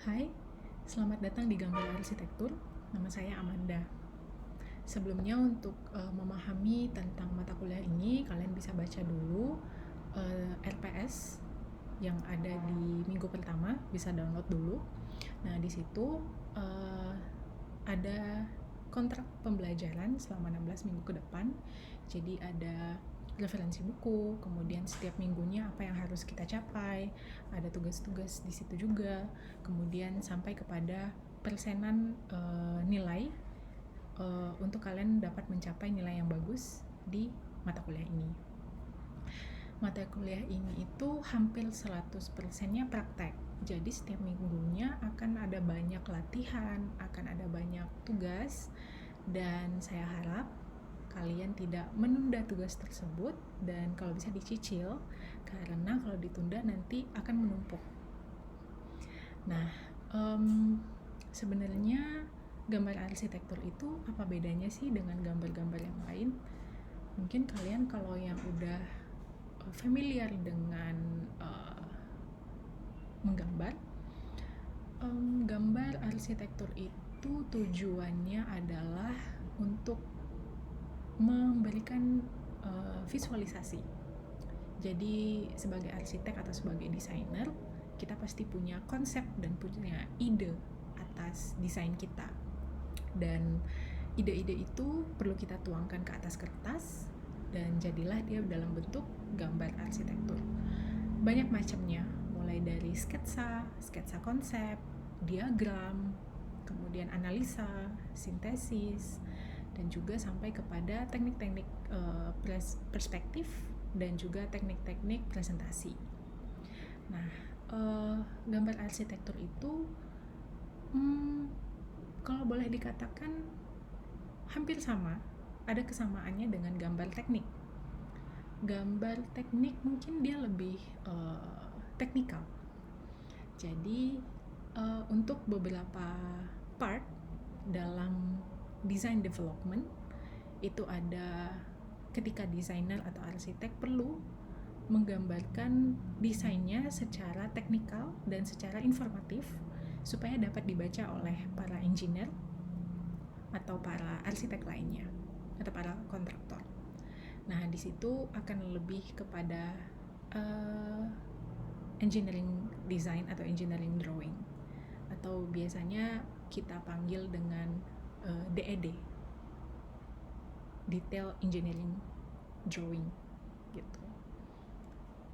Hai, selamat datang di Gambar Arsitektur. Nama saya Amanda. Sebelumnya untuk memahami tentang mata kuliah ini, kalian bisa baca dulu RPS yang ada di minggu pertama, bisa download dulu. Nah, di situ ada kontrak pembelajaran selama 16 minggu ke depan. Jadi ada referensi buku, kemudian setiap minggunya apa yang harus kita capai, ada tugas-tugas di situ juga, kemudian sampai kepada persenan nilai untuk kalian dapat mencapai nilai yang bagus di mata kuliah ini. Mata kuliah ini itu hampir 100%-nya praktek. Jadi setiap minggunya akan ada banyak latihan, akan ada banyak tugas, dan saya harap kalian tidak menunda tugas tersebut dan kalau bisa dicicil, karena kalau ditunda nanti akan menumpuk. Nah, sebenarnya gambar arsitektur itu apa bedanya sih dengan gambar-gambar yang lain? Mungkin kalian kalau yang udah familiar dengan menggambar, gambar arsitektur itu tujuannya adalah untuk memberikan visualisasi. Jadi sebagai arsitek atau sebagai desainer, kita pasti punya konsep dan punya ide atas desain kita. Dan ide-ide itu perlu kita tuangkan ke atas kertas dan jadilah dia dalam bentuk gambar arsitektur. Banyak macamnya, mulai dari sketsa konsep, diagram, kemudian analisa, sintesis, dan juga sampai kepada teknik-teknik perspektif dan juga teknik-teknik presentasi. Nah, gambar arsitektur itu kalau boleh dikatakan hampir sama, ada kesamaannya dengan gambar teknik. Gambar teknik mungkin dia lebih teknikal. Jadi untuk beberapa part dalam design development itu ada ketika desainer atau arsitek perlu menggambarkan desainnya secara teknikal dan secara informatif supaya dapat dibaca oleh para engineer atau para arsitek lainnya atau para kontraktor. Nah, di situ akan lebih kepada engineering design atau engineering drawing, atau biasanya kita panggil dengan DED, detail engineering drawing gitu.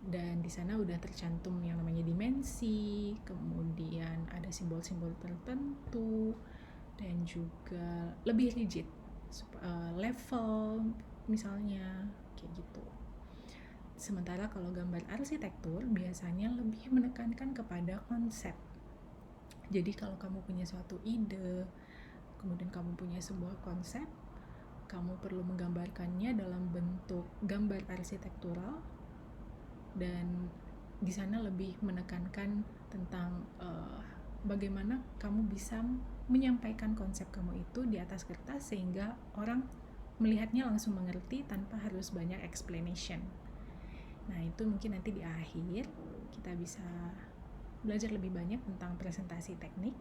Dan di sana udah tercantum yang namanya dimensi, kemudian ada simbol-simbol tertentu, dan juga lebih rigid, level misalnya kayak gitu. Sementara kalau gambar arsitektur biasanya lebih menekankan kepada konsep. Jadi kalau kamu punya suatu ide, kemudian kamu punya sebuah konsep, kamu perlu menggambarkannya dalam bentuk gambar arsitektural, dan di sana lebih menekankan tentang bagaimana kamu bisa menyampaikan konsep kamu itu di atas kertas sehingga orang melihatnya langsung mengerti tanpa harus banyak explanation. Nah, itu mungkin nanti di akhir kita bisa belajar lebih banyak tentang presentasi teknik.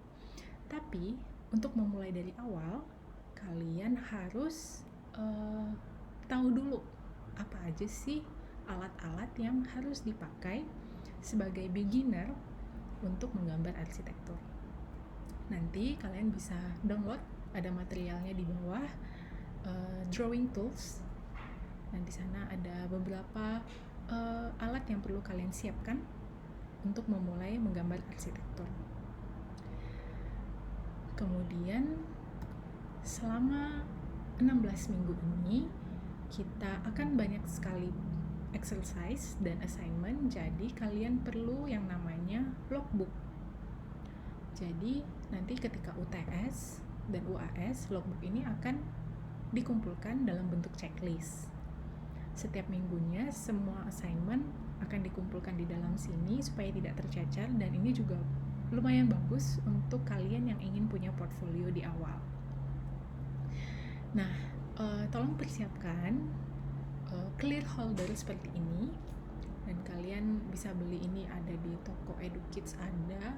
Tapi untuk memulai dari awal, kalian harus tahu dulu apa aja sih alat-alat yang harus dipakai sebagai beginner untuk menggambar arsitektur. Nanti kalian bisa download, ada materialnya di bawah, drawing tools, dan di sana ada beberapa alat yang perlu kalian siapkan untuk memulai menggambar arsitektur. Kemudian selama 16 minggu ini kita akan banyak sekali exercise dan assignment, jadi kalian perlu yang namanya logbook. Jadi nanti ketika UTS dan UAS, logbook ini akan dikumpulkan dalam bentuk checklist. Setiap minggunya semua assignment akan dikumpulkan di dalam sini supaya tidak tercecer, dan ini juga lumayan bagus untuk kalian yang ingin punya portfolio di awal. Nah, tolong persiapkan clear holder seperti ini, dan kalian bisa beli ini ada di toko EduKids, ada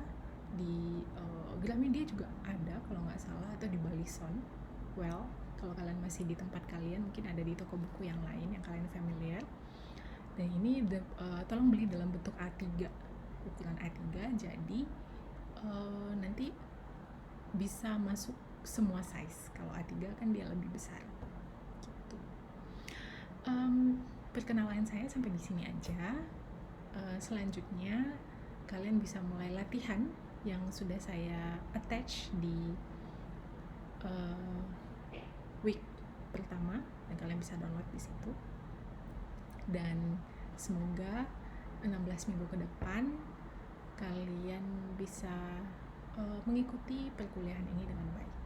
di Gramedia juga ada kalau nggak salah, atau di Balison. Well, kalau kalian masih di tempat kalian, mungkin ada di toko buku yang lain yang kalian familiar. Dan ini tolong beli dalam bentuk A3, ukuran A3, jadi nanti bisa masuk semua size. Kalau A3 kan dia lebih besar gitu. Perkenalan saya sampai di sini aja. Selanjutnya kalian bisa mulai latihan yang sudah saya attach di week pertama, dan kalian bisa download di situ. Dan semoga 16 minggu ke depan kalian bisa mengikuti perkuliahan ini dengan baik.